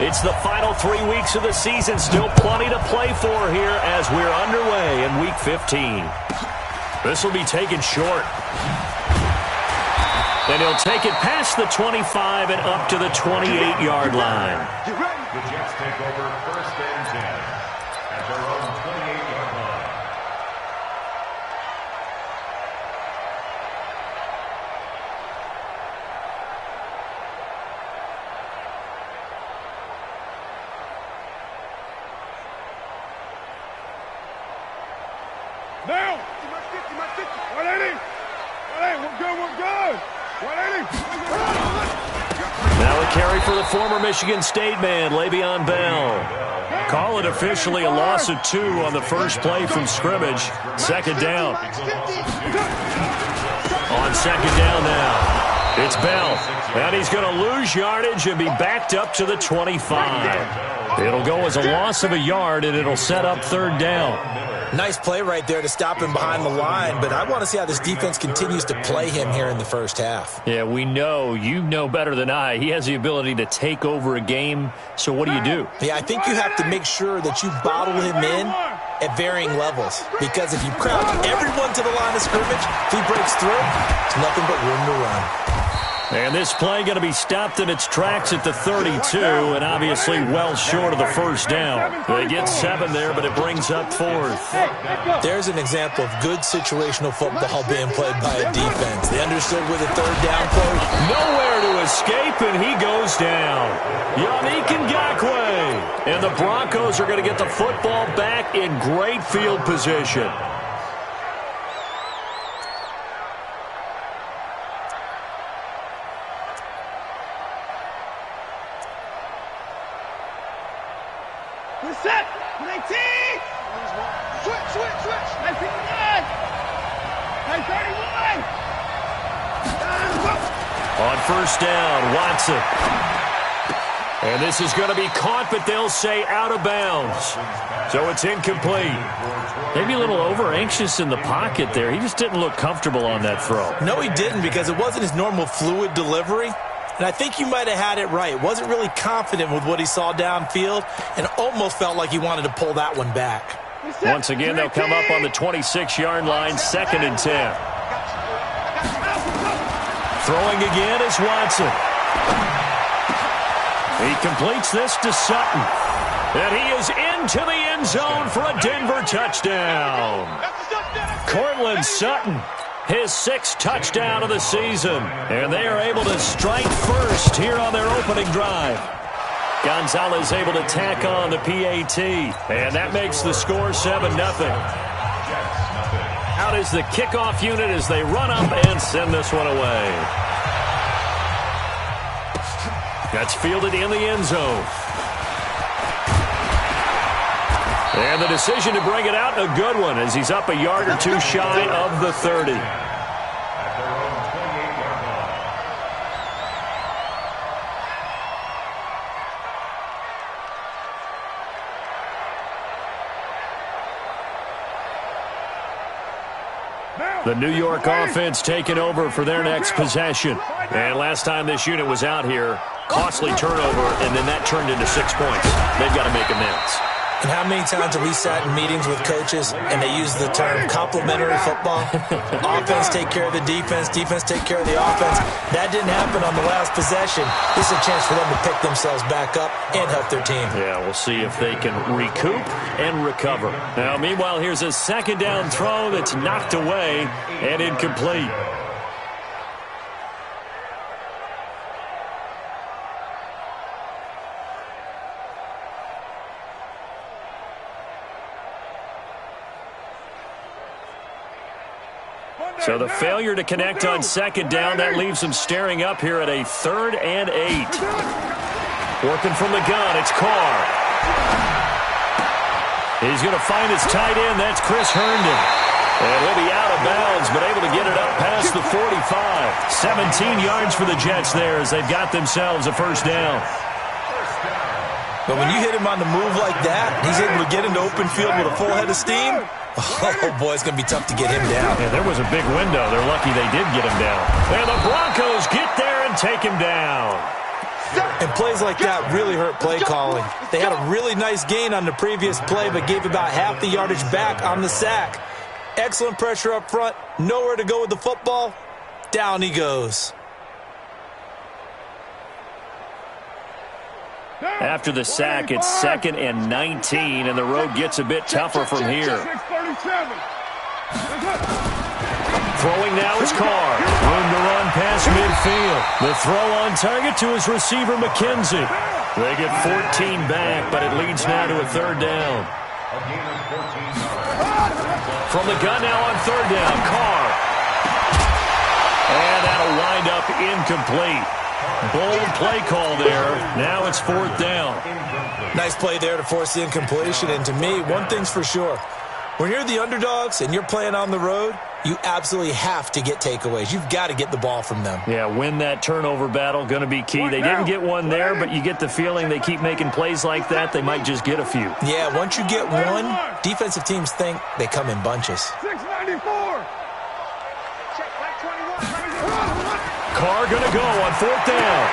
It's the final 3 weeks of the season. Still plenty to play for here as we're underway in Week 15. This will be taken short. And he'll take it past the 25 and up to the 28-yard line. The Jets take over 1st and 10 at their own 28-yard line. Now! 180! 180, we're good, we're good! 180! Now a carry for the former Michigan State man, Le'Veon Bell. Call it officially a loss of 2 on the first play from scrimmage. Second down. On second down now, it's Bell. And he's going to lose yardage and be backed up to the 25. It'll go as a loss of a yard, and it'll set up 3rd down. Nice play right there to stop him behind the line, but I want to see how this defense continues to play him here in the first half. Yeah, we know. You know better than I. He has the ability to take over a game, so what do? Yeah, I think you have to make sure that you bottle him in at varying levels, because if you crowd everyone to the line of scrimmage, if he breaks through, it's nothing but room to run. And this play going to be stopped in its tracks at the 32, and obviously well short of the first down. They get 7 there, but it brings up 4th. There's an example of good situational football being played by a defense. They understood where the 3rd down play. Nowhere to escape, and he goes down. Yannick Ngakoue. And the Broncos are going to get the football back in great field position. Set! 19! Switch! 19! 31! On first down, Watson. And this is going to be caught, but they'll say out of bounds. So it's incomplete. Maybe a little over-anxious in the pocket there. He just didn't look comfortable on that throw. No, he didn't, because it wasn't his normal fluid delivery. And I think you might have had it right. Wasn't really confident with what he saw downfield and almost felt like he wanted to pull that one back. Once again, they'll come up on the 26-yard line, 2nd and 10. Throwing again is Watson. He completes this to Sutton. And he is into the end zone for a Denver touchdown. Courtland Sutton. His 6th touchdown of the season. And they are able to strike first here on their opening drive. Gonzalez able to tack on the PAT. And that makes the score 7-0. Out is the kickoff unit as they run up and send this one away. That's fielded in the end zone. And the decision to bring it out, a good one, as he's up a yard or 2 shy of the 30. The New York offense taking over for their next possession. And last time this unit was out here, costly turnover, and then that turned into 6 points. They've got to make amends. And how many times have we sat in meetings with coaches and they use the term complementary football? Offense take care of the defense, defense take care of the offense. That didn't happen on the last possession. This is a chance for them to pick themselves back up and help their team. Yeah, we'll see if they can recoup and recover. Now, meanwhile, here's a 2nd down throw that's knocked away and incomplete. So the failure to connect on 2nd down, that leaves him staring up here at a 3rd and 8. Working from the gun, it's Carr. He's going to find his tight end, that's Chris Herndon. And he'll be out of bounds, but able to get it up past the 45. 17 yards for the Jets there as they've got themselves a 1st down. But when you hit him on the move like that, he's able to get into open field with a full head of steam. Oh, boy, it's going to be tough to get him down. Yeah, there was a big window. They're lucky they did get him down. And the Broncos get there and take him down. And plays like that really hurt play calling. They had a really nice gain on the previous play, but gave about half the yardage back on the sack. Excellent pressure up front. Nowhere to go with the football. Down he goes. After the sack, it's 2nd and 19, and the road gets a bit tougher from here. Throwing now is Carr. Room to run past midfield. The throw on target to his receiver, McKenzie. They get 14 back, but it leads now to a 3rd down. From the gun now on 3rd down, Carr. And that'll wind up incomplete. Bold play call there. Now it's 4th down. Nice play there to force the incompletion. And to me, one thing's for sure. When you're the underdogs and you're playing on the road, you absolutely have to get takeaways. You've got to get the ball from them. Yeah, win that turnover battle, going to be key. They didn't get one there, but you get the feeling they keep making plays like that, they might just get a few. Yeah, once you get one, defensive teams think they come in bunches. 694. Carr going to go on 4th down.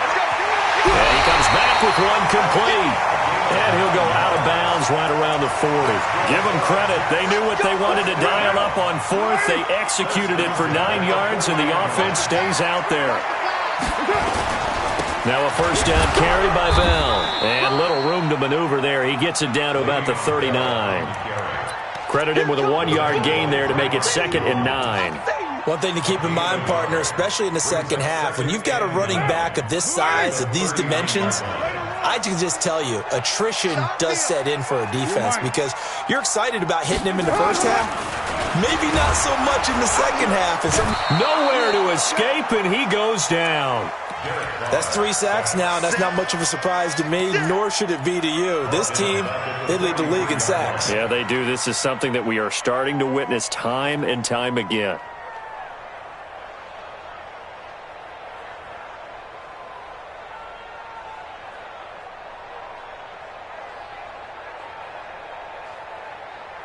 And he comes back with one complete. And he'll go out of bounds right around the 40. Give them credit. They knew what they wanted to dial up on 4th. They executed it for 9 yards, and the offense stays out there. Now a 1st down carry by Bell. And little room to maneuver there. He gets it down to about the 39. Credit him with a 1-yard gain there to make it 2nd and 9. One thing to keep in mind, partner, especially in the second half, when you've got a running back of this size, of these dimensions, I can just tell you, attrition does set in for a defense because you're excited about hitting him in the first half. Maybe not so much in the second half. Nowhere to escape, and he goes down. That's 3 sacks now, and that's not much of a surprise to me, nor should it be to you. This team, they lead the league in sacks. Yeah, they do. This is something that we are starting to witness time and time again.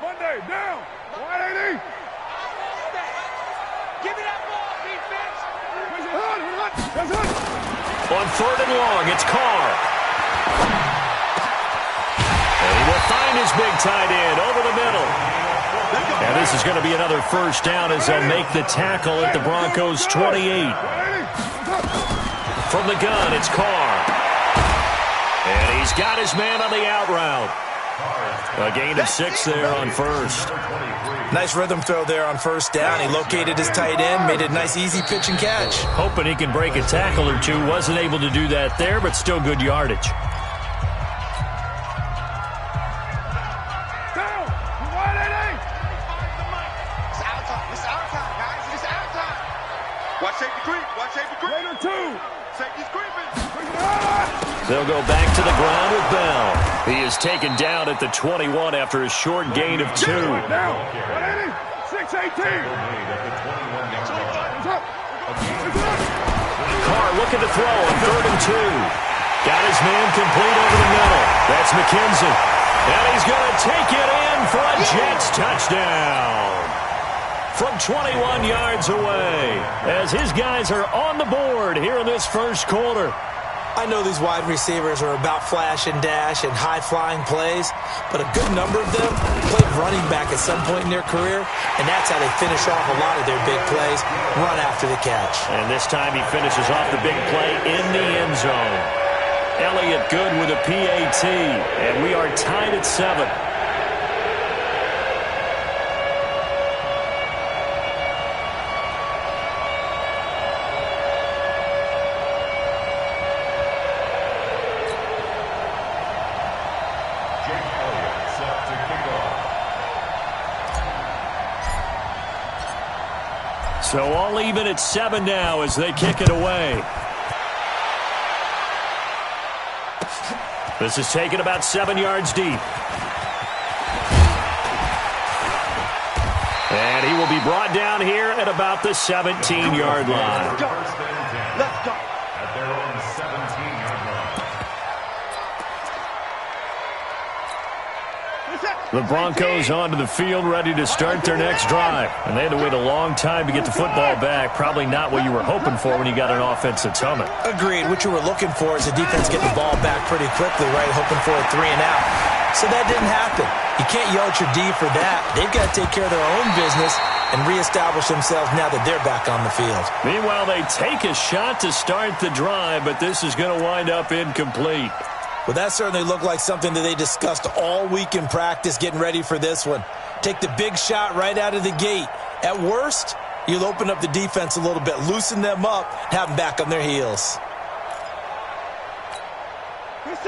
Monday, down. 180. Give me that ball, defense. On 3rd and long, it's Carr. And he will find his big tight end over the middle. And this is going to be another 1st down as they'll make the tackle at the Broncos' 28. From the gun, it's Carr. And he's got his man on the out route. A gain of 6 there on 1st. Nice rhythm throw there on 1st down. He located his tight end, made a nice easy pitch and catch. Hoping he can break a tackle or two. Wasn't able to do that there, but still good yardage. Down. 180. It's out time. It's out time, guys. It's out time. Watch safety creep. Watch safety creep. Later 2. Safety's creeping. They'll go back to the ground with Bell. He is taken down at the 21 after a short gain of 2. Now, 180, 618. Carr looking to throw on 3rd and 2. Got his man complete over the middle. That's McKenzie. And he's going to take it in for a Jets touchdown. From 21 yards away, as his guys are on the board here in this 1st quarter. I know these wide receivers are about flash and dash and high-flying plays, but a good number of them played running back at some point in their career, and that's how they finish off a lot of their big plays, run after the catch. And this time he finishes off the big play in the end zone. Elliott good with a PAT, and we are tied at 7. So all even at 7 now as they kick it away. This is taken about 7 yards deep. And he will be brought down here at about the 17-yard line. Let's go. At their own 17-yard The Broncos onto the field, ready to start their next drive. And they had to wait a long time to get the football back. Probably not what you were hoping for when you got an offense that's humming. Agreed. What you were looking for is the defense get the ball back pretty quickly, right? Hoping for a 3 and out. So that didn't happen. You can't yell at your D for that. They've got to take care of their own business and reestablish themselves now that they're back on the field. Meanwhile, they take a shot to start the drive, but this is going to wind up incomplete. Well, that certainly looked like something that they discussed all week in practice getting ready for this one. Take the big shot right out of the gate. At worst, you'll open up the defense a little bit, loosen them up, have them back on their heels.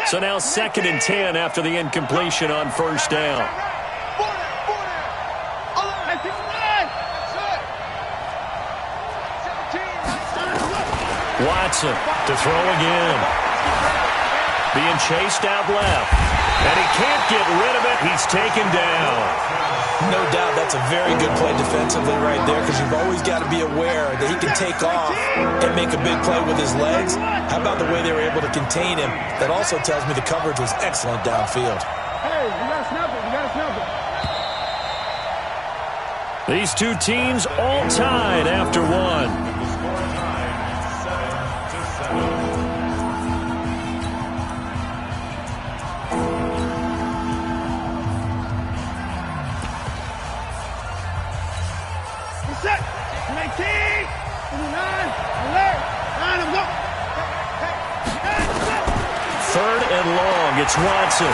So now 2nd and 10 after the incompletion on first down. Watson to throw again. Being chased out left. And he can't get rid of it. He's taken down. No doubt that's a very good play defensively right there, because you've always got to be aware that he can take off and make a big play with his legs. How about the way they were able to contain him? That also tells me the coverage was excellent downfield. Hey, you got to snap it. You got to snap it. These two teams all tied after one. Set. 19. 29. Alert. Line him up. 3rd and long. It's Watson.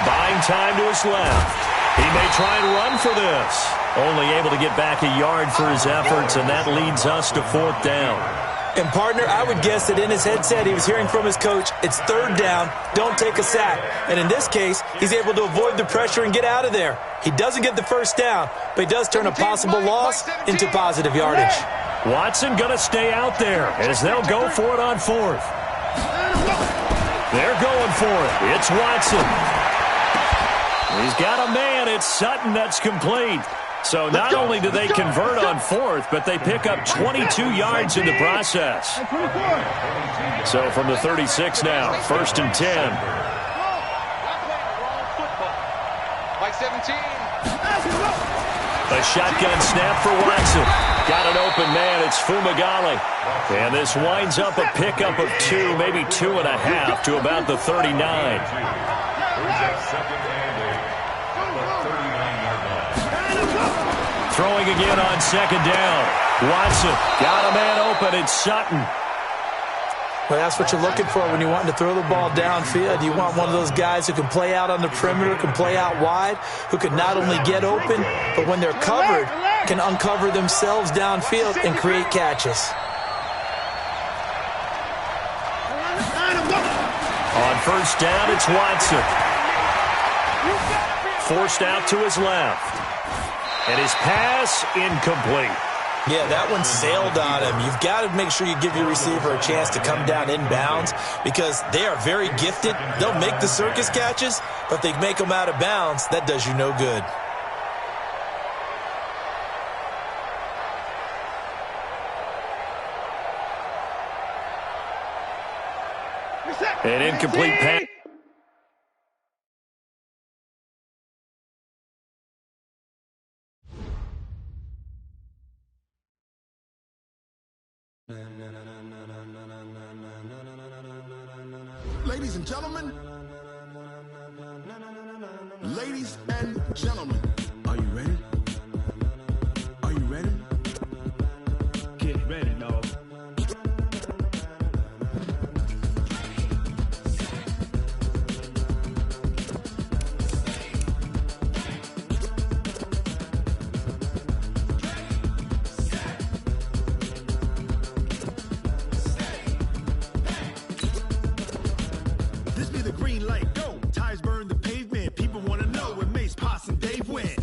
Buying time to his left. He may try and run for this. Only able to get back a yard for his efforts, and that leads us to 4th down. And, partner, I would guess that in his headset he was hearing from his coach, it's 3rd down, don't take a sack. And in this case, he's able to avoid the pressure and get out of there. He doesn't get the first down, but he does turn a possible loss into positive yardage. Watson going to stay out there as they'll go for it on 4th. They're going for it. It's Watson. He's got a man. It's Sutton that's complete. So not only do they convert on 4th, but they pick up 22 yards in the process. So from the 36 now, 1st and 10. Mike 17. A shotgun snap for Watson. Got an open man. It's Fumagalli. And this winds up a pickup of 2, maybe 2.5 to about the 39. Throwing again on 2nd down. Watson got a man open. It's Sutton. Well, that's what you're looking for when you want to throw the ball downfield. You want one of those guys who can play out on the perimeter, can play out wide, who can not only get open, but when they're covered, can uncover themselves downfield and create catches. On first down, it's Watson. Forced out to his left. And his pass incomplete. Yeah, that one sailed on him. You've got to make sure you give your receiver a chance to come down inbounds, because they are very gifted. They'll make the circus catches, but if they make them out of bounds, that does you no good. An incomplete pass. Ladies and gentlemen, are you ready? Are you ready? Get ready, dog. This be the green light, go. Tires burn the pavement. People want to know when Mace, Poss, and Dave win.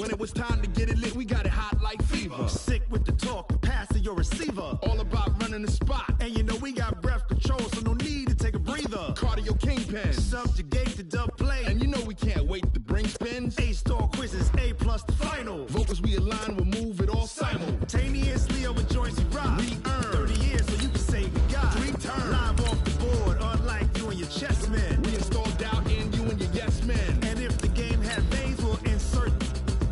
When it was time to get it lit, we got it hot like fever. Sick with the talk, the pass to your receiver. All about running the spot. And you know we got breath control, so no need to take a breather. Cardio kingpin, subjugate the dub play. And you know we can't wait to bring spins. A-star quizzes, A+ the final. Vocals we align, we'll move it all simultaneously over joints we rock. We earn 30 years, so you can say we got 3 turns. Live off the board, unlike you and your chess men. We install doubt in you and your yes men. And if the game had veins, we'll insert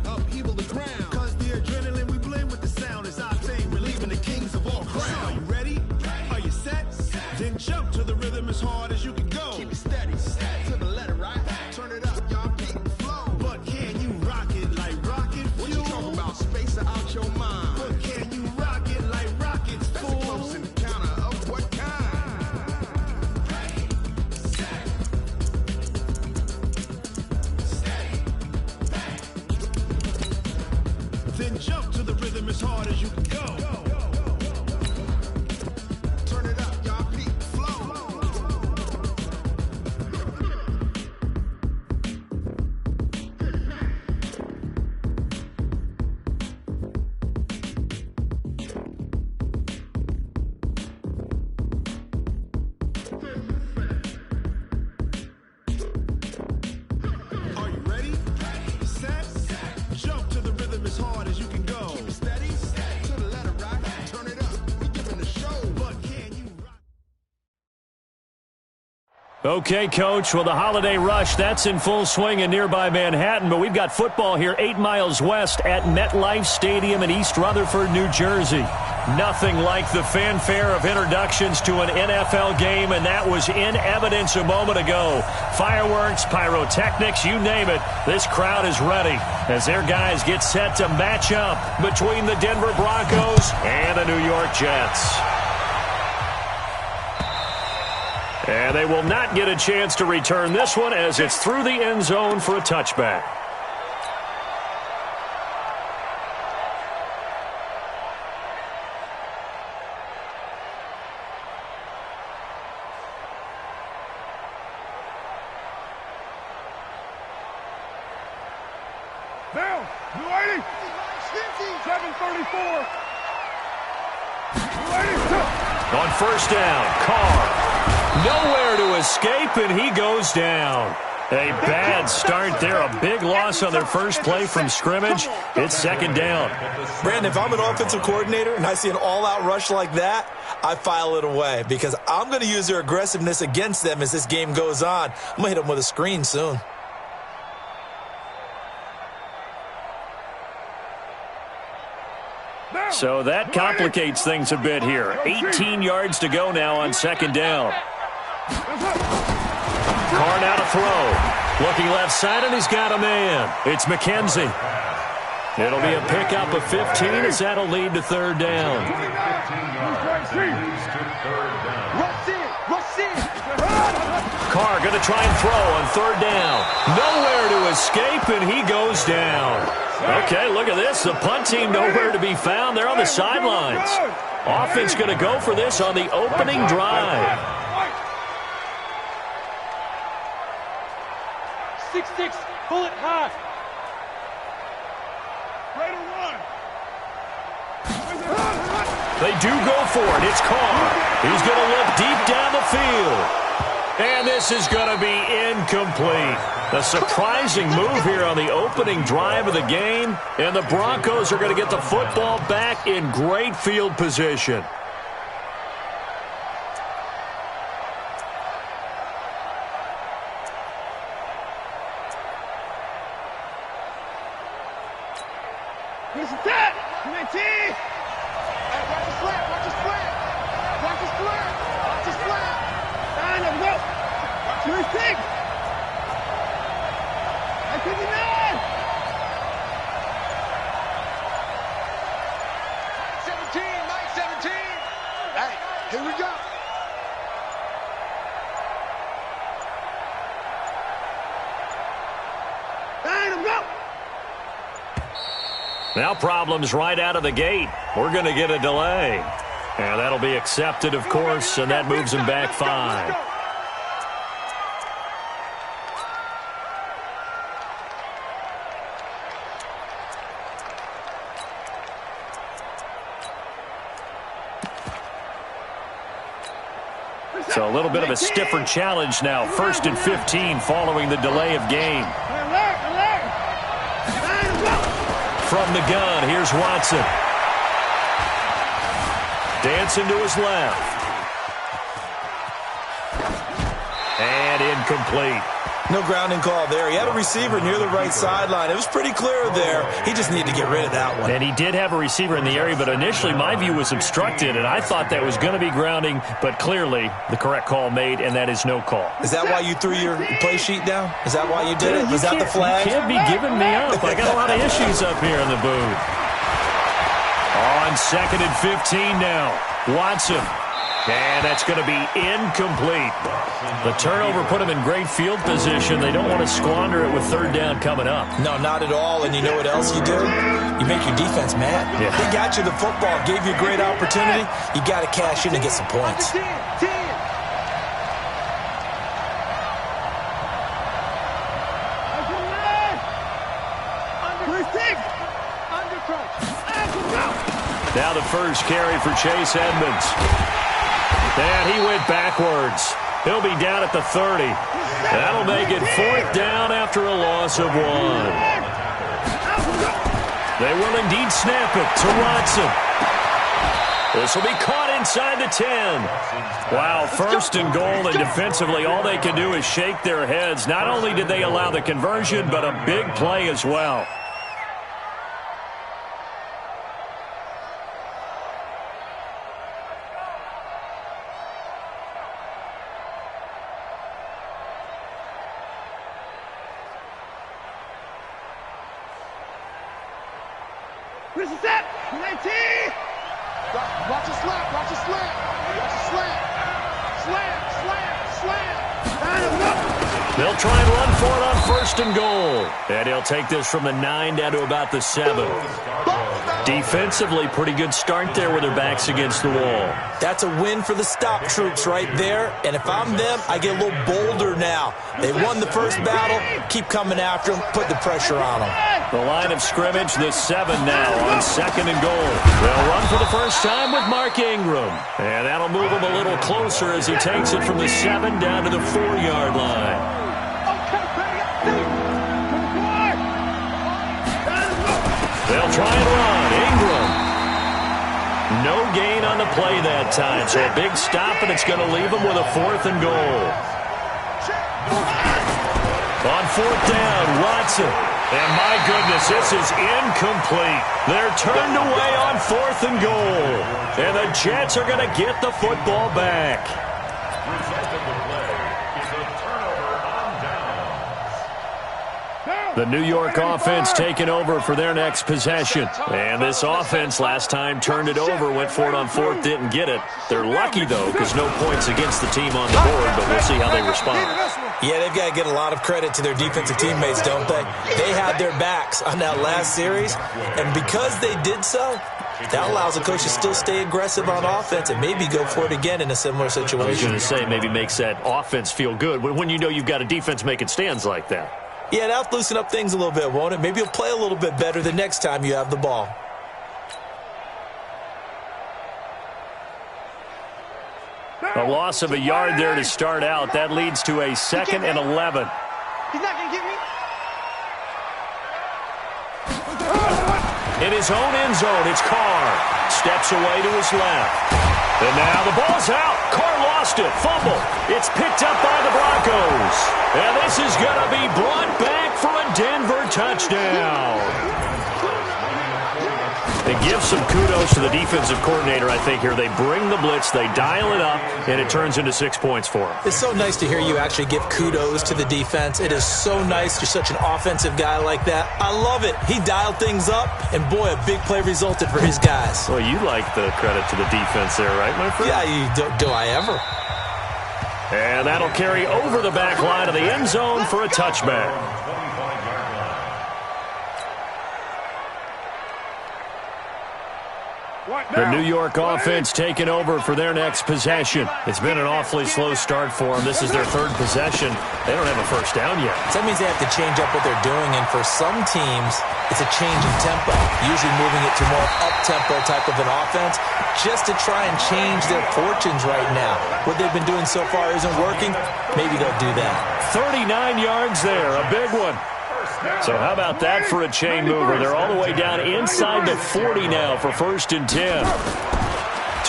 upheaval the ground. Cause the adrenaline we blend with the sound is our thing, relieving the kings of all crowns. So are you ready? Are you set? Then jump to the rhythm as hard as you can go. Keep it steady, to the letter, right? Turn it up, y'all, keep the flow. But can you rock it like rocket fuel? What you talking about? Space out your mind. But can you rock it like rockets, fool? That's a close encounter of what kind? Then jump to the rhythm as hard as you can go. Turn it up, y'all, keep the flow. Are you ready? Set? Jump to the rhythm as hard as you can go. Keep it steady, to the letter, right? Turn it up, we giving the show. But can you rock? Okay, Coach, well, the holiday rush, that's in full swing in nearby Manhattan, but we've got football here 8 miles west at MetLife Stadium in East Rutherford, New Jersey. Nothing like the fanfare of introductions to an NFL game, and that was in evidence a moment ago. Fireworks, pyrotechnics, you name it, this crowd is ready as their guys get set to match up between the Denver Broncos and the New York Jets. And they will not get a chance to return this one as it's through the end zone for a touchback. Down. You ready? 7:34. You ready? On first down, Carr. Nowhere to escape, and he goes down. A bad start there. A big loss on their first play from scrimmage. It's second down. Brandon, if I'm an offensive coordinator and I see an all-out rush like that, I file it away because I'm going to use their aggressiveness against them as this game goes on. I'm going to hit them with a screen soon. So that complicates things a bit here. 18 yards to go now on second down. Carr now to throw. Looking left side, and he's got a man. It's McKenzie. It'll be a pickup of 15 as that'll lead to third down. Carr going to try and throw on third down. Nowhere to escape, and he goes down. Okay, look at this. The punt team nowhere to be found. They're on the sidelines. Offense going to go for this on the opening drive. 6-6, pull it high. Ready to run. They do go for it. It's Carr. He's going to look deep down the field. And this is going to be incomplete. A surprising move here on the opening drive of the game. And the Broncos are going to get the football back in great field position. Here's the tap. Come on, team. Watch the slap. Watch the slap. Watch the slap. Watch the slap. Line up, go. Watch your stick. 59. 17. Hey, here we go. Line up, go. Now problems right out of the gate. We're going to get a delay. And that'll be accepted, of course, and that moves him back 5. So a little bit of a stiffer challenge now. 1st and 15 following the delay of game. From the gun, here's Watson. Dancing to his left. And incomplete. No grounding call there. He had a receiver near the right sideline. It was pretty clear there. He just needed to get rid of that one. And he did have a receiver in the area, but initially my view was obstructed, and I thought that was going to be grounding, but clearly the correct call made, and that is no call. Is that why you threw your play sheet down? Is that why you did it? Was that the flag? You can't be giving me up. I got a lot of issues up here in the booth. On 2nd and 15 now. Watson. And that's going to be incomplete. The turnover put them in great field position. They don't want to squander it with 3rd down coming up. No, not at all. And you know what else you do? You make your defense mad. Yeah. They got you the football, gave you a great opportunity. You got to cash in and get some points. Now the first carry for Chase Edmonds. And he went backwards. He'll be down at the 30. That'll make it 4th down after a loss of 1. They will indeed snap it to Watson. This will be caught inside the 10. Wow, 1st and goal, and defensively all they can do is shake their heads. Not only did they allow the conversion, but a big play as well. This is it. 19. Watch a slant. Watch a slant. Watch a slant. Slant. They'll try and run for it on 1st and goal. And he'll take this from the 9 down to about the 7. Defensively, pretty good start there with their backs against the wall. That's a win for the stop troops right there. And if I'm them, I get a little bolder now. They won the first battle. Keep coming after them. Put the pressure on them. The line of scrimmage, the 7 now on 2nd and goal. They'll run for the first time with Mark Ingram. And that'll move him a little closer as he takes it from the 7 down to the 4-yard line. They'll try and run. Ingram. No gain on the play that time. So a big stop, and it's going to leave them with a 4th and goal. On 4th down, Watson. And my goodness, this is incomplete. They're turned away on 4th and goal. And the Jets are going to get the football back. Result of the play is a turnover on downs. The New York offense taking over for their next possession. And this offense last time turned it over, went for it on 4th, didn't get it. They're lucky, though, because no points against the team on the board, but we'll see how they respond. Yeah, they've got to get a lot of credit to their defensive teammates, don't they? They had their backs on that last series, and because they did so, that allows the coach to still stay aggressive on offense and maybe go for it again in a similar situation. I was going to say, maybe makes that offense feel good when you know you've got a defense making stands like that. Yeah, that'll loosen up things a little bit, won't it? Maybe you'll play a little bit better the next time you have the ball. A loss of a yard there to start out. That leads to a 2nd and 11. He's not going to get me. In his own end zone, it's Carr. Steps away to his left. And now the ball's out. Carr lost it. Fumble. It's picked up by the Broncos. And this is going to be brought back for a Denver touchdown. They give some kudos to the defensive coordinator, I think, here. They bring the blitz, they dial it up, and it turns into 6 points for them. It's so nice to hear you actually give kudos to the defense. It is so nice. You're such an offensive guy like that. I love it. He dialed things up, and boy, a big play resulted for his guys. Well, you like the credit to the defense there, right, my friend? Yeah, do I ever? And that'll carry over the back line of the end zone for a touchback. The New York offense taking over for their next possession. It's been an awfully slow start for them. This is their third possession. They don't have a first down yet. So that means they have to change up what they're doing, and for some teams, it's a change in tempo, usually moving it to more up-tempo type of an offense just to try and change their fortunes right now. What they've been doing so far isn't working. Maybe they'll do that. 39 yards there, a big one. So how about that for a chain mover? They're all the way down inside the 40 now for 1st and 10.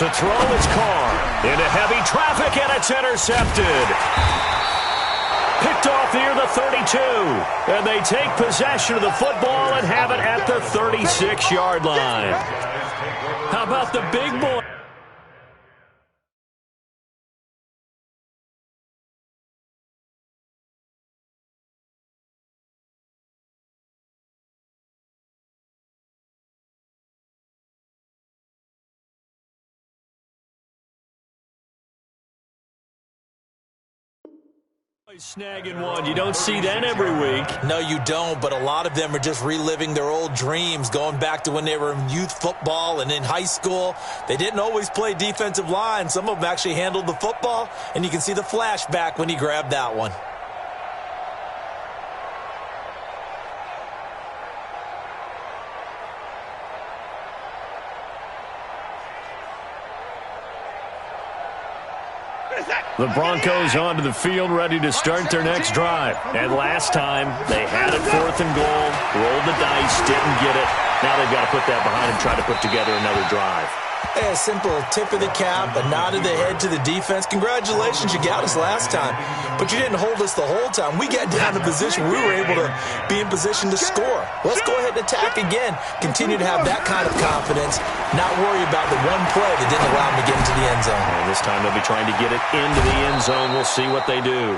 To throw, it's Carr into heavy traffic, and it's intercepted. Picked off near the 32. And they take possession of the football and have it at the 36-yard line. How about the big boy? Snagging one. You don't see that every week. No, you don't, but a lot of them are just reliving their old dreams, going back to when they were in youth football and in high school. They didn't always play defensive line. Some of them actually handled the football, and you can see the flashback when he grabbed that one. The Broncos onto the field, ready to start their next drive. And last time, they had it 4th and goal, rolled the dice, didn't get it. Now they've got to put that behind and try to put together another drive. A simple tip of the cap, a nod of the head to the defense. Congratulations, you got us last time. But you didn't hold us the whole time. We got down to position. We were able to be in position to score. Let's go ahead and attack again. Continue to have that kind of confidence. Not worry about the one play that didn't allow them to get into the end zone. And this time they'll be trying to get it into the end zone. We'll see what they do.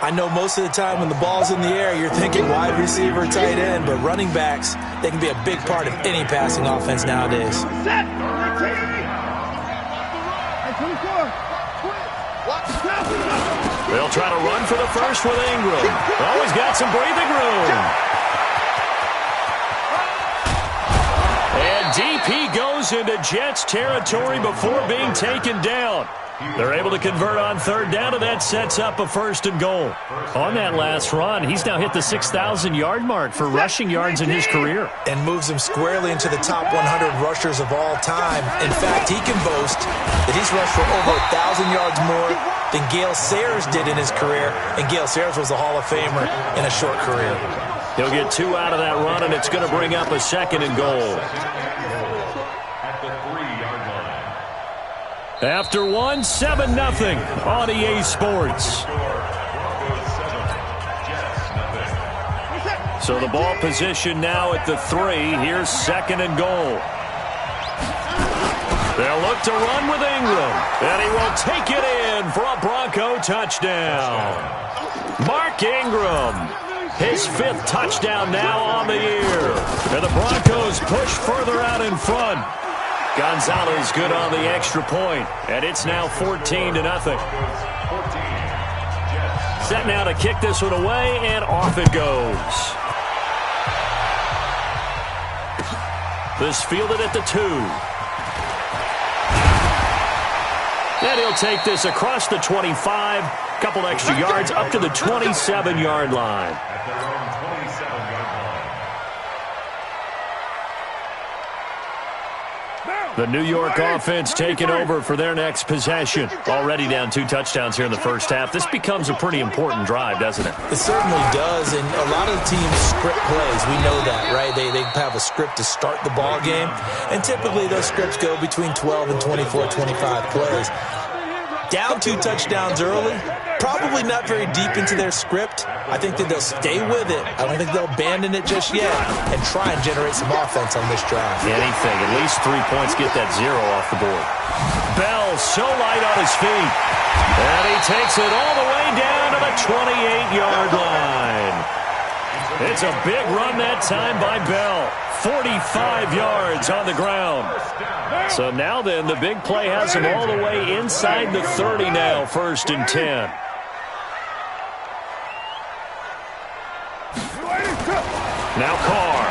I know most of the time when the ball's in the air, you're thinking wide receiver, tight end, but running backs, they can be a big part of any passing offense nowadays. Set! They'll try to run for the first with Ingram. Always got some breathing room. And DP goes into Jets territory before being taken down. They're able to convert on 3rd down, and that sets up a 1st and goal. On that last run, he's now hit the 6,000-yard mark for rushing yards in his career. And moves him squarely into the top 100 rushers of all time. In fact, he can boast that he's rushed for over 1,000 yards more than Gale Sayers did in his career. And Gale Sayers was a Hall of Famer in a short career. He'll get 2 out of that run, and it's going to bring up a 2nd and goal. After one, 7-0 on EA Sports. So the ball position now at the 3. Here's 2nd and goal. They'll look to run with Ingram, and he will take it in for a Bronco touchdown. Mark Ingram, his 5th touchdown now on the year. And the Broncos push further out in front. Gonzalez good on the extra point, and it's now 14-0. Set now to kick this one away, and off it goes. This fielded at the 2. And he'll take this across the 25, couple extra yards up to the 27-yard line. The New York offense taking over for their next possession. Already down 2 touchdowns here in the first half. This becomes a pretty important drive, doesn't it? It certainly does, and a lot of the teams script plays. We know that, right? They have a script to start the ball game, and typically those scripts go between 12 and 24, 25 plays. Down 2 touchdowns early, probably not very deep into their script. I think that they'll stay with it. I don't think they'll abandon it just yet and try and generate some offense on this drive. Anything. At least 3 points. Get that 0 off the board. Bell so light on his feet. And he takes it all the way down to the 28-yard line. It's a big run that time by Bell. 45 yards on the ground. So now then, the big play has him all the way inside the 30 now, 1st and 10. Now Carr.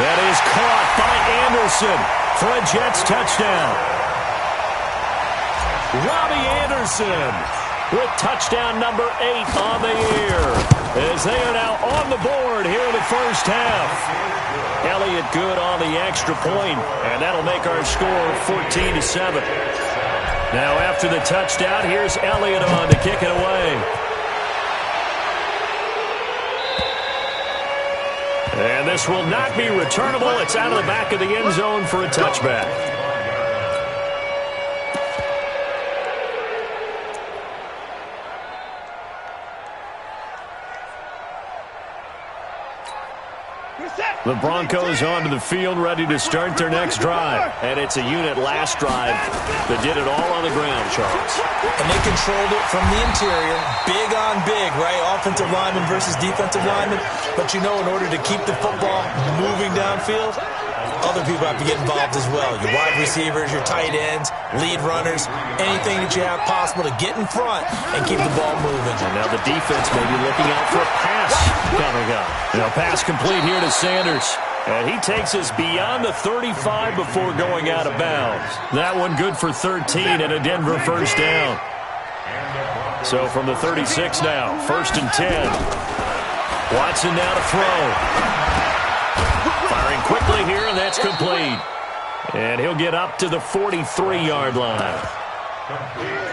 That is caught by Anderson for a Jets touchdown. Robbie Anderson with touchdown number 8 on the year, as they are now on the board here in the first half. Elliott good on the extra point, and that'll make our score 14-7. Now after the touchdown, here's Elliott on to kick it away. And this will not be returnable. It's out of the back of the end zone for a touchback. The Broncos onto the field, ready to start their next drive. And it's a unit last drive that did it all on the ground, Charles. And they controlled it from the interior. Big on big, right? Offensive lineman versus defensive lineman. But you know, in order to keep the football moving downfield, other people have to get involved as well. Your wide receivers, your tight ends, lead runners, anything that you have possible to get in front and keep the ball moving. And now the defense may be looking out for a pass coming up. Now pass complete here to Sanders. And he takes us beyond the 35 before going out of bounds. That one good for 13 and a Denver first down. So from the 36 now, 1st and 10. Watson now to throw. Firing quickly here, and that's complete. And he'll get up to the 43-yard line.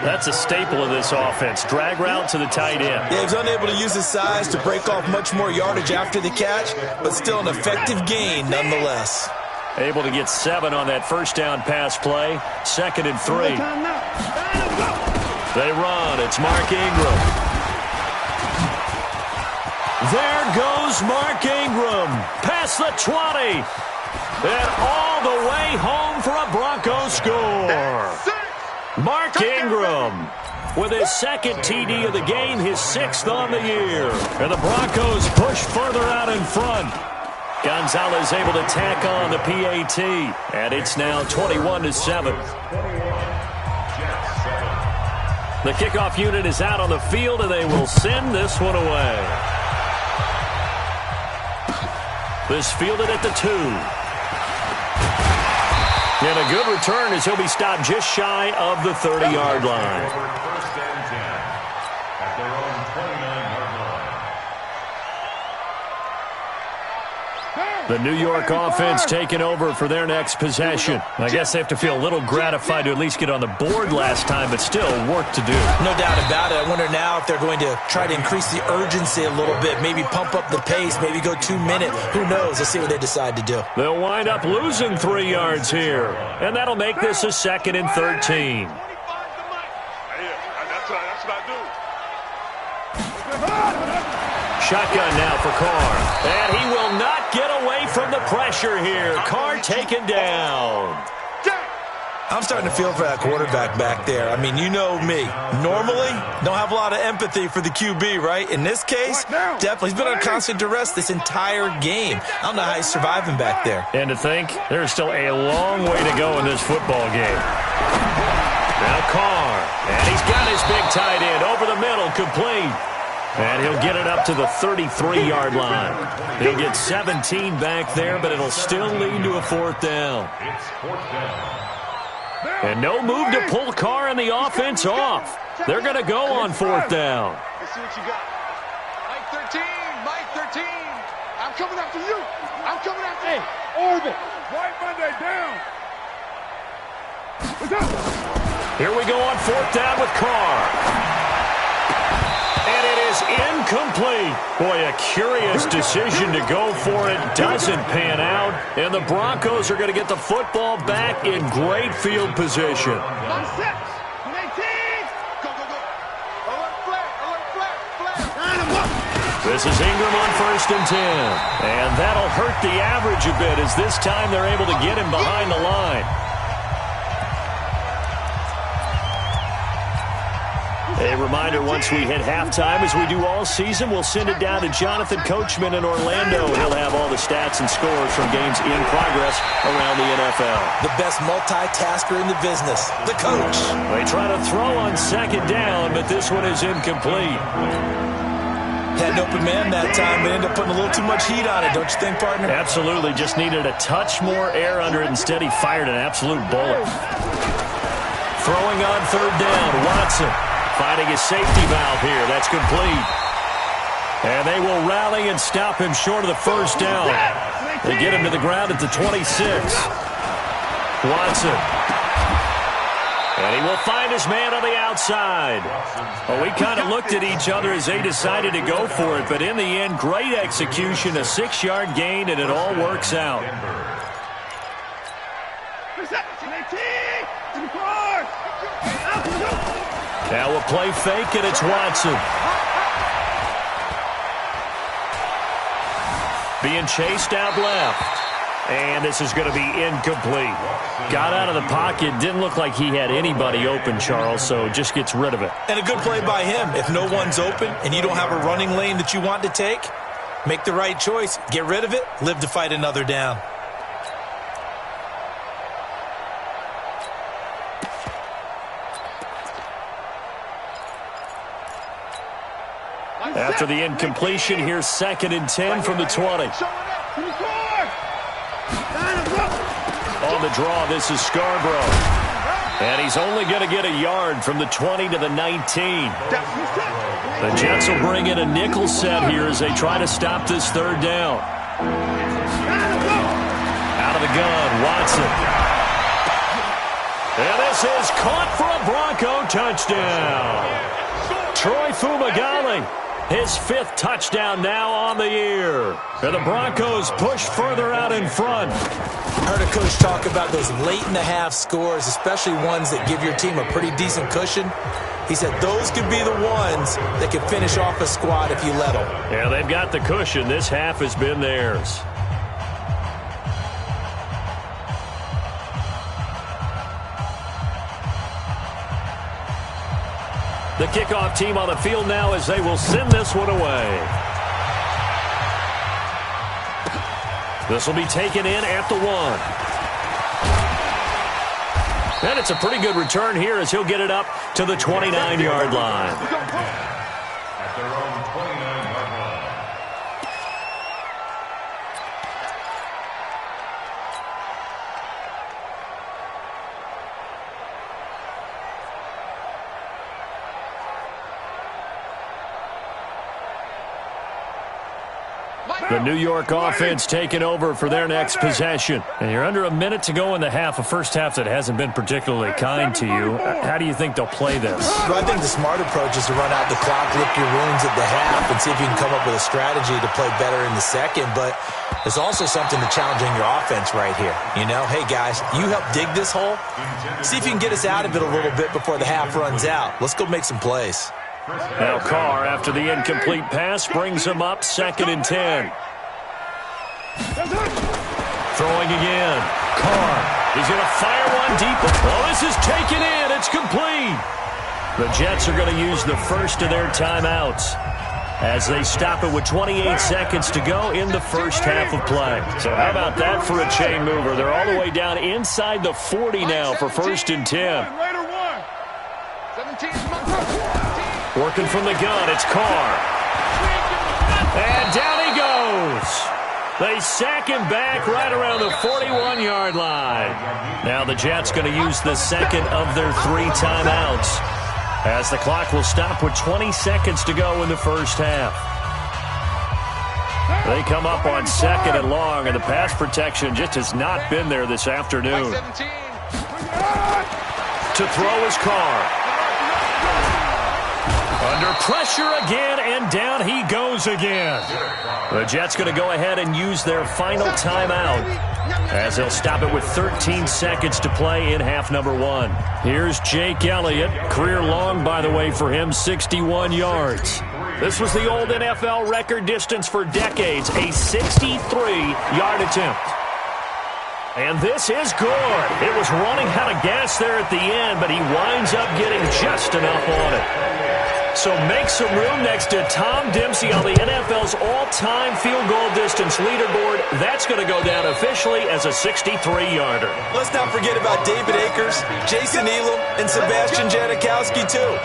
That's a staple of this offense. Drag route to the tight end. Yeah, he was unable to use his size to break off much more yardage after the catch, but still an effective gain nonetheless. Able to get 7 on that first down pass play. 2nd and 3. They run. It's Mark Ingram. There goes Mark Ingram. Past the 20. And all the way home for a Broncos score. Mark Ingram with his 2nd TD of the game, his 6th on the year. And the Broncos push further out in front. Gonzalez able to tack on the PAT. And it's now 21-7. The kickoff unit is out on the field, and they will send this one away. This fielded at the 2. And a good return as he'll be stopped just shy of the 30-yard line. First and 10 at their own 29-yard line. The New York offense taking over for their next possession. I guess they have to feel a little gratified to at least get on the board last time, but still work to do. No doubt about it. I wonder now if they're going to try to increase the urgency a little bit, maybe pump up the pace, maybe go 2 minutes. Who knows? Let's see what they decide to do. They'll wind up losing 3 yards here, and that'll make this a 2nd and 13. That's what I do. Shotgun now for Carr. And he will not get away from the pressure here. Carr taken down. I'm starting to feel for that quarterback back there. I mean, you know me. Normally, don't have a lot of empathy for the QB, right? In this case, definitely. He's been on constant duress this entire game. I don't know how he's surviving back there. And to think, there's still a long way to go in this football game. Now Carr. And he's got his big tight end over the middle, complete. And he'll get it up to the 33-yard line. He'll get 17 back there, but it'll still lead to a 4th down. It's 4th down. And no move to pull Carr and the offense off. They're going to go on 4th down. Let's see what you got. Mike 13, Mike 13. I'm coming after you. I'm coming after you. Orbit. White Monday down. What's up? Here we go on 4th down with Carr. And it is incomplete. Boy, a curious decision to go for it. Doesn't pan out. And the Broncos are going to get the football back in great field position. 1 set. 18. Go, go, go. Alert flat. Line him up. This is Ingram on 1st and 10. And that'll hurt the average a bit as this time they're able to get him behind the line. A reminder, once we hit halftime, as we do all season, we'll send it down to Jonathan Coachman in Orlando. He'll have all the stats and scores from games in progress around the NFL. The best multitasker in the business, the coach. They try to throw on 2nd down, but this one is incomplete. Had an open man that time, but ended up putting a little too much heat on it, don't you think, partner? Absolutely. Just needed a touch more air under it. Instead, he fired an absolute bullet. Throwing on third down, Watson finding his safety valve here. That's complete. And they will rally and stop him short of the first down. They get him to the ground at the 26. Watson. And he will find his man on the outside. Well, we kind of looked at each other as they decided to go for it, but in the end, great execution, a 6-yard gain, and it all works out. Now a play fake, and it's Watson. Being chased out left. And this is going to be incomplete. Got out of the pocket. Didn't look like he had anybody open, Charles, so just gets rid of it. And a good play by him. If no one's open and you don't have a running lane that you want to take, make the right choice. Get rid of it. Live to fight another down. After the incompletion, here's 2nd and 10 from the 20. On the draw, this is Scarborough. And he's only going to get a yard from the 20 to the 19. The Jets will bring in a nickel set here as they try to stop this third down. Out of the gun, Watson. And this is caught for a Bronco touchdown. Troy Fumagalli. His 5th touchdown now on the year. And the Broncos push further out in front. Heard a coach talk about those late-in-the-half scores, especially ones that give your team a pretty decent cushion. He said those could be the ones that could finish off a squad if you let them. Yeah, they've got the cushion. This half has been theirs. The kickoff team on the field now as they will send this one away. This will be taken in at the 1. And it's a pretty good return here as he'll get it up to the 29-yard line. At their own 29-yard line. The New York offense taking over for their next possession. And you're under a minute to go in the half, a first half that hasn't been particularly kind to you. How do you think they'll play this? Well, I think the smart approach is to run out the clock, lick your wounds at the half, and see if you can come up with a strategy to play better in the second. But there's also something to challenging your offense right here. You know, hey, guys, you help dig this hole. See if you can get us out of it a little bit before the half runs out. Let's go make some plays. Now Carr, after the incomplete pass, brings him up 2nd and 10. Throwing again. Carr. He's going to fire one deep. Oh, this is taken in. It's complete. The Jets are going to use the first of their timeouts as they stop it with 28 seconds to go in the first half of play. So how about that for a chain mover? They're all the way down inside the 40 now for 1st and 10. Working from the gun, it's Carr. And down he goes. They sack him back right around the 41-yard line. Now the Jets going to use the second of their 3 timeouts as the clock will stop with 20 seconds to go in the first half. They come up on 2nd and long, and the pass protection just has not been there this afternoon. To throw is Carr. Under pressure again, and down he goes again. The Jets going to go ahead and use their final timeout as they'll stop it with 13 seconds to play in half number 1. Here's Jake Elliott. Career long, by the way, for him, 61 yards. This was the old NFL record distance for decades, a 63-yard attempt. And this is good. It was running out of gas there at the end, but he winds up getting just enough on it. So make some room next to Tom Dempsey on the NFL's all-time field goal distance leaderboard. That's going to go down officially as a 63-yarder. Let's not forget about David Akers, Jason Elam, and Sebastian Janikowski, too.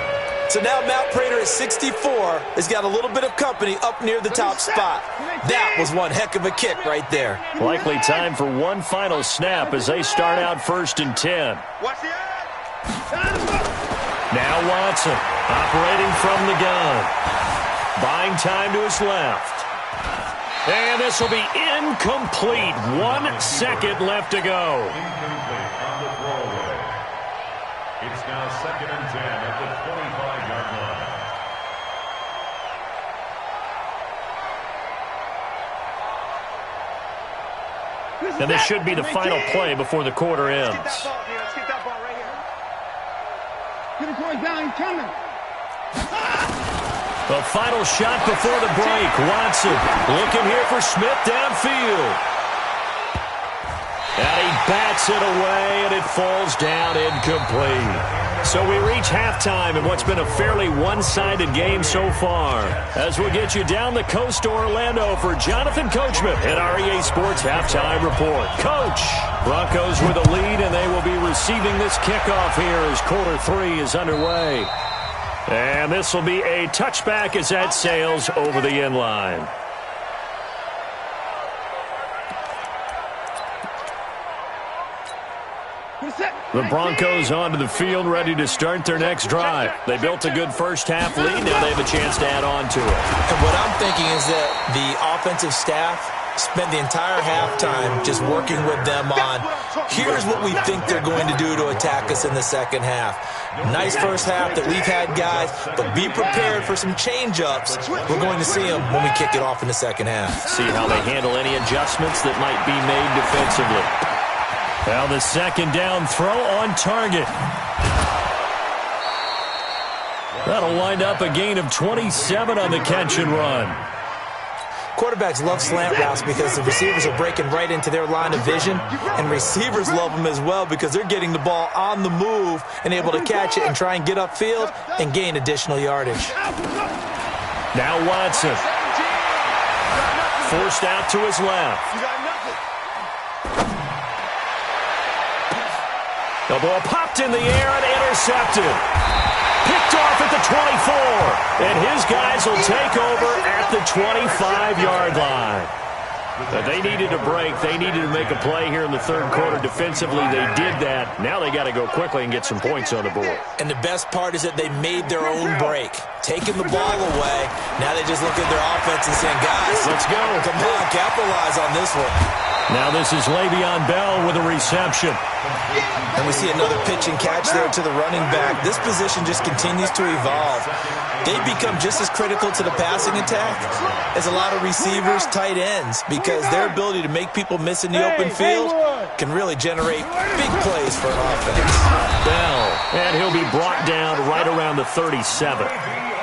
So now Matt Prater at 64 has got a little bit of company up near the top spot. That was one heck of a kick right there. Likely time for one final snap as they start out 1st and 10. Now Watson operating from the gun. Buying time to his left. And this will be incomplete. 1 second left to go. Incomplete on the throwaway. It's now 2nd and 10 at the 25-yard line. And this should be the final play before the quarter ends. Let's get that ball right here. Get it going down, he's coming. The final shot before the break. Watson looking here for Smith downfield. And he bats it away, and it falls down incomplete. So we reach halftime in what's been a fairly one-sided game so far. As we'll get you down the coast to Orlando for Jonathan Coachman at our EA Sports Halftime Report. Coach, Broncos with a lead, and they will be receiving this kickoff here as quarter 3 is underway. And this will be a touchback as that sails over the end line. The Broncos onto the field, ready to start their next drive. They built a good first-half lead. Now they have a chance to add on to it. And what I'm thinking is that the offensive staff spent the entire halftime just working with them on, here's what we think they're going to do to attack us in the second half. Nice first half that we've had, guys, but be prepared for some change-ups. We're going to see them when we kick it off in the second half. See how they handle any adjustments that might be made defensively. Now the second down throw on target. That'll wind up a gain of 27 on the catch and run. Quarterbacks love slant routes because the receivers are breaking right into their line of vision, and receivers love them as well because they're getting the ball on the move and able to catch it and try and get upfield and gain additional yardage. Now Watson. Forced out to his left. The ball popped in the air and intercepted. Picked off at the 24. And his guys will take over at the 25-yard line. But they needed a break. They needed to make a play here in the third quarter. Defensively, they did that. Now they got to go quickly and get some points on the board. And the best part is that they made their own break. Taking the ball away. Now they just look at their offense and saying, guys, let's go. Come on, capitalize on this one. Now this is Le'Veon Bell with a reception. And we see another pitch and catch there to the running back. This position just continues to evolve. They become just as critical to the passing attack as a lot of receivers, tight ends, because their ability to make people miss in the open field can really generate big plays for an offense. Bell, and he'll be brought down right around the 37.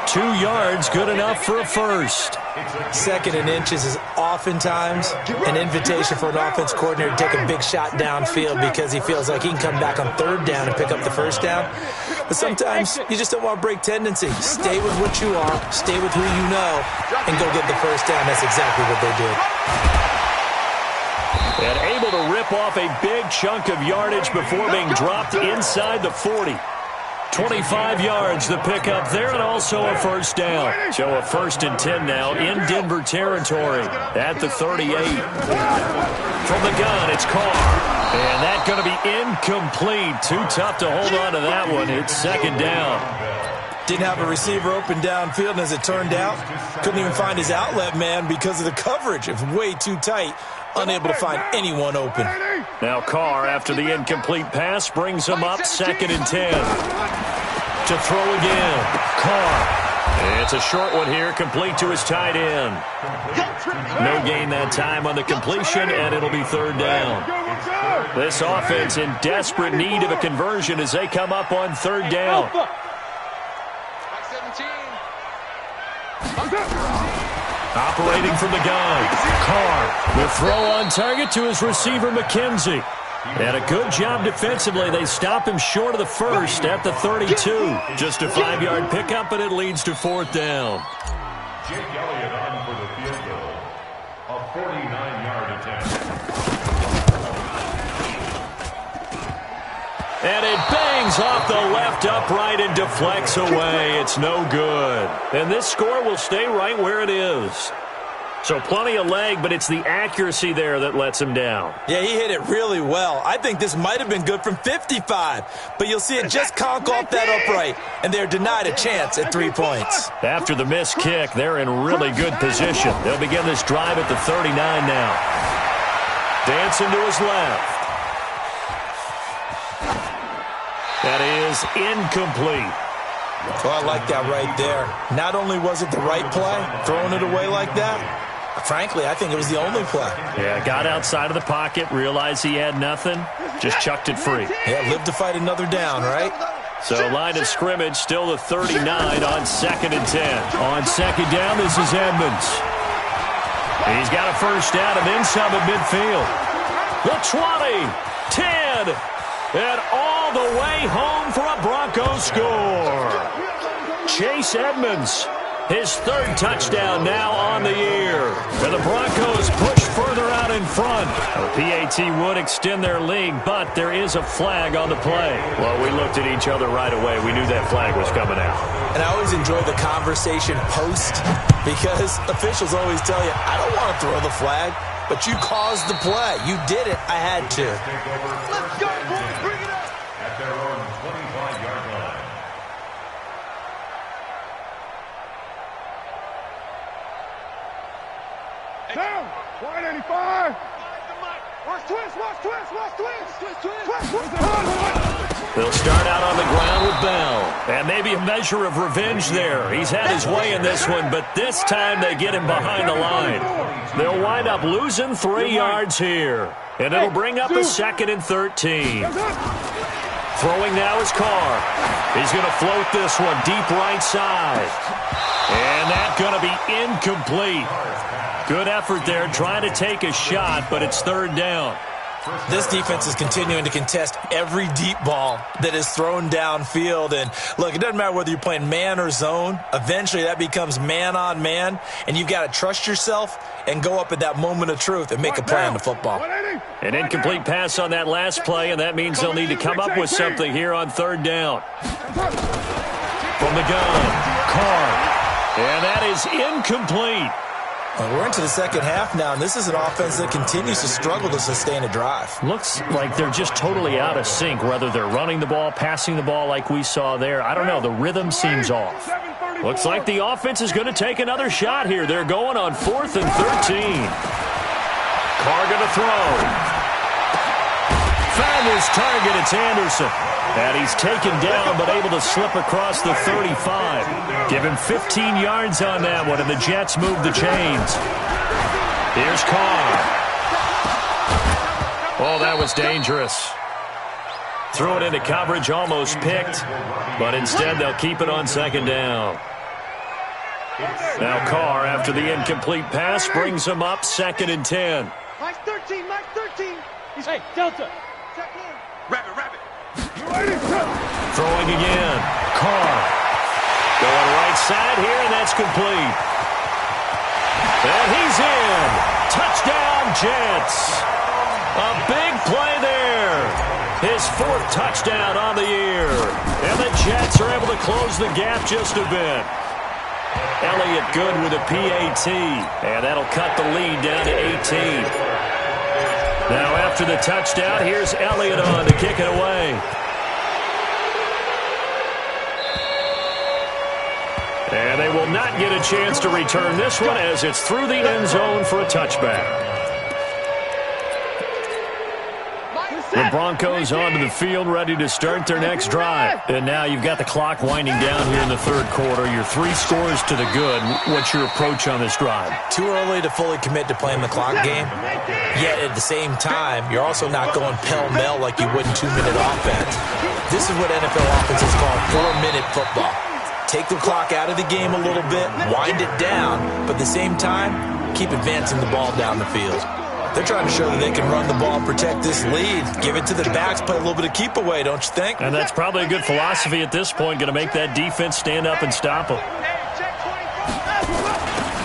2 yards, good enough for a first. 2nd and inches is oftentimes an invitation for an offense coordinator to take a big shot downfield because he feels like he can come back on 3rd down and pick up the first down. But sometimes you just don't want to break tendency. Stay with what you are, stay with who you know, and go get the first down. That's exactly what they did. And able to rip off a big chunk of yardage before being dropped inside the 40. 25 yards the pickup there, and also a first down. So a 1st and 10 now in Denver territory at the 38. From the gun, it's Carr. And that's going to be incomplete. Too tough to hold on to that one. It's 2nd down. Didn't have a receiver open downfield, and as it turned out, couldn't even find his outlet man because of the coverage. It was way too tight. Unable to find anyone open. Now Carr, after the incomplete pass, brings him up 2nd and 10. To throw again. Carr. It's a short one here, complete to his tight end. No gain that time on the completion, and it'll be 3rd down. This offense in desperate need of a conversion as they come up on 3rd down. Operating from the gun. Carr, the throw on target to his receiver, McKenzie. And a good job defensively. They stop him short of the first at the 32. Just a 5-yard pickup, and it leads to 4th down. Jake Elliott on for the field goal. A 49-yard attempt. And it bangs Swings off the left upright and deflects away. It's no good. And this score will stay right where it is. So plenty of leg, but it's the accuracy there that lets him down. Yeah, he hit it really well. I think this might have been good from 55, but you'll see it just conk off that upright, and they're denied a chance at 3 points. After the missed kick, they're in really good position. They'll begin this drive at the 39 now. Dancing to his left. That is incomplete. Oh, I like that right there. Not only was it the right play, throwing it away like that, frankly, I think it was the only play. Yeah, got outside of the pocket, realized he had nothing, just chucked it free. Yeah, live to fight another down, right? So line of scrimmage, still the 39 on 2nd and 10. On 2nd down, this is Edmonds. He's got a first down and then some at midfield. The 20, 10, and all the way home for a Broncos score. Chase Edmonds, his 3rd touchdown now on the year. And the Broncos push further out in front. The PAT would extend their lead, but there is a flag on the play. Well, we looked at each other right away. We knew that flag was coming out. And I always enjoy the conversation post because officials always tell you, I don't want to throw the flag, but you caused the play. You did it. I had to. Let's go, boys. Bring it up. At their own 25-yard line. Down. 185. Watch twist, watch twist, watch twist. They'll start out on the ground with Bell. And maybe a measure of revenge there. He's had his way in this one, but this time they get him behind the line. They'll wind up losing 3 yards here. And it'll bring up a 2nd and 13. Throwing now is Carr. He's going to float this one deep right side. And that's going to be incomplete. Good effort there, trying to take a shot, but it's 3rd down. This defense is continuing to contest every deep ball that is thrown downfield. And, look, it doesn't matter whether you're playing man or zone. Eventually that becomes man on man, and you've got to trust yourself and go up at that moment of truth and make a play on the football. An incomplete pass on that last play, and that means they'll need to come up with something here on 3rd down. From the gun, Carr. And that is incomplete. We're into the 2nd half now, and this is an offense that continues to struggle to sustain a drive. Looks like they're just totally out of sync, whether they're running the ball, passing the ball like we saw there. I don't know. The rhythm seems off. Looks like the offense is going to take another shot here. They're going on 4th and 13. Carr going to throw. Found his target. It's Anderson. And he's taken down, but able to slip across the 35. Give him 15 yards on that one, and the Jets move the chains. Here's Carr. Oh, that was dangerous. Threw it into coverage, almost picked, but instead they'll keep it on 2nd down. Now Carr, after the incomplete pass, brings him up 2nd and 10. Mike 13, Mike 13. Hey, Delta. Check in. Rabbit, rabbit. Throwing again. Carr. Going right side here, and that's complete. And he's in. Touchdown, Jets. A big play there. His 4th touchdown on the year. And the Jets are able to close the gap just a bit. Elliott good with a PAT. And that'll cut the lead down to 18. Now after the touchdown, here's Elliott on to kick it away. And they will not get a chance to return this one as it's through the end zone for a touchback. The Broncos onto the field, ready to start their next drive. And now you've got the clock winding down here in the 3rd quarter. Your 3 scores to the good. What's your approach on this drive? Too early to fully commit to playing the clock game. Yet at the same time, you're also not going pell-mell like you would in 2-minute offense. This is what NFL offenses call 4-minute football. Take the clock out of the game a little bit, wind it down, but at the same time, keep advancing the ball down the field. They're trying to show that they can run the ball and protect this lead. Give it to the backs, play a little bit of keep away, don't you think? And that's probably a good philosophy at this point, going to make that defense stand up and stop them.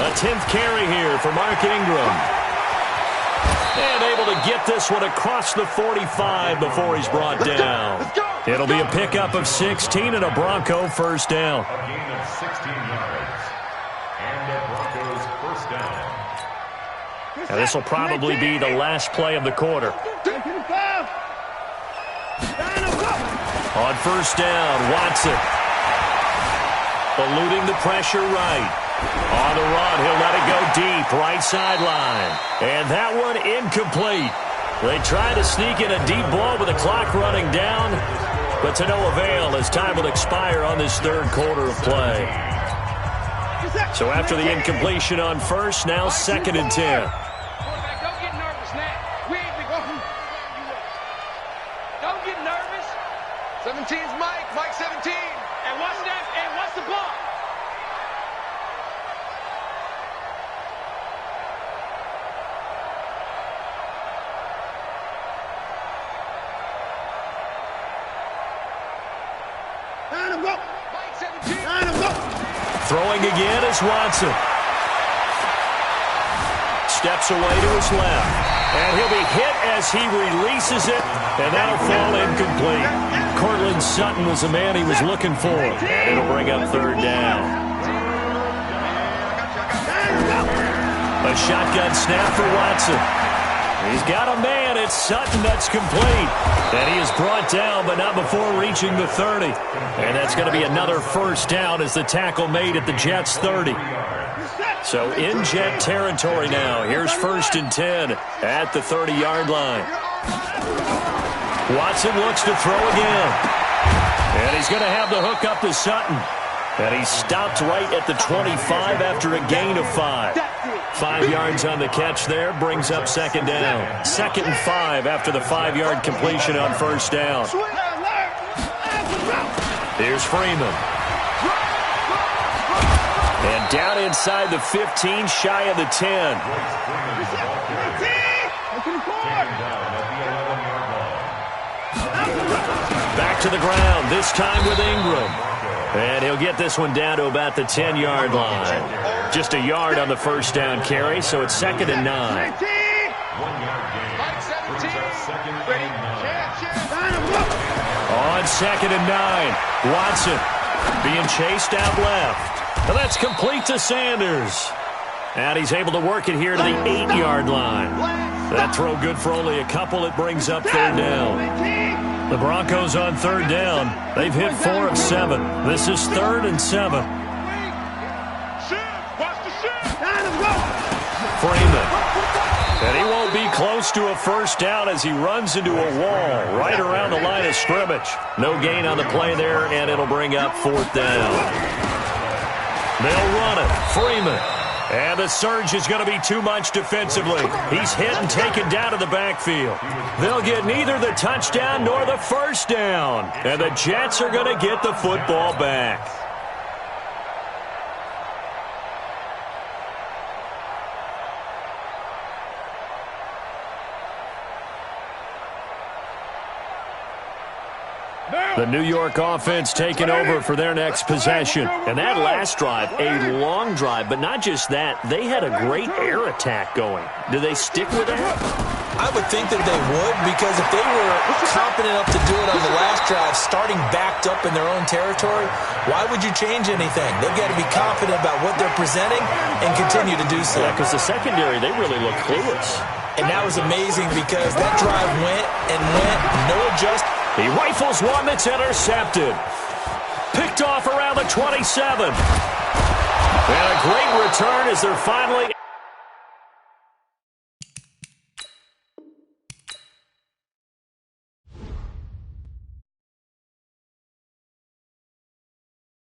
A 10th carry here for Mark Ingram. And able to get this one across the 45 before he's brought down. It'll be a pickup of 16 and a Bronco first down. A gain of 16 yards. And the Broncos first down. And this will probably be the last play of the quarter. On first down, Watson. Eluding the pressure right. On the run, he'll let it go deep, right sideline. And that one incomplete. They try to sneak in a deep ball with the clock running down, but to no avail as time will expire on this third quarter of play. So after the incompletion on first, now 2nd and 10. Don't get nervous now. Don't get nervous. 17's Mike. Mike 17. And what's that? And what's the ball? Throwing again is Watson. Steps away to his left. And he'll be hit as he releases it, and that'll fall incomplete. Cortland Sutton was the man he was looking for, and it'll bring up third down. A shotgun snap for Watson. He's got a man. It's Sutton that's complete. And he is brought down, but not before reaching the 30. And that's going to be another first down as the tackle made at the Jets' 30. So in Jet territory now. Here's 1st and 10 at the 30-yard line. Watson looks to throw again. And he's going to have the hook up to Sutton. And he stopped right at the 25 after a gain of 5. 5 yards on the catch there, brings up 2nd down. 2nd and 5 after the 5-yard completion on first down. Here's Freeman. And down inside the 15, shy of the 10. Back to the ground, this time with Ingram. And he'll get this one down to about the 10-yard line. Just a yard on the first down carry, so it's 2nd and 9. 1 yard gain. On 2nd and 9, Watson being chased out left. And that's complete to Sanders. And he's able to work it here to the 8-yard line. That throw good for only a couple. It brings up third down. The Broncos on third down. They've hit 4 of 7. This is 3rd and 7. Freeman. And he won't be close to a first down as he runs into a wall right around the line of scrimmage. No gain on the play there, and it'll bring up 4th down. They'll run it. Freeman. And the surge is going to be too much defensively. He's hit and taken down to the backfield. They'll get neither the touchdown nor the first down. And the Jets are going to get the football back. The New York offense taking over for their next possession. And that last drive, a long drive, but not just that. They had a great air attack going. Do they stick with that? I would think that they would, because if they were confident enough to do it on the last drive, starting backed up in their own territory, why would you change anything? They've got to be confident about what they're presenting and continue to do so. Yeah, because the secondary, they really look clueless. And that was amazing because that drive went and went, no adjustment. He rifles one that's intercepted. Picked off around the 27. And a great return as they're finally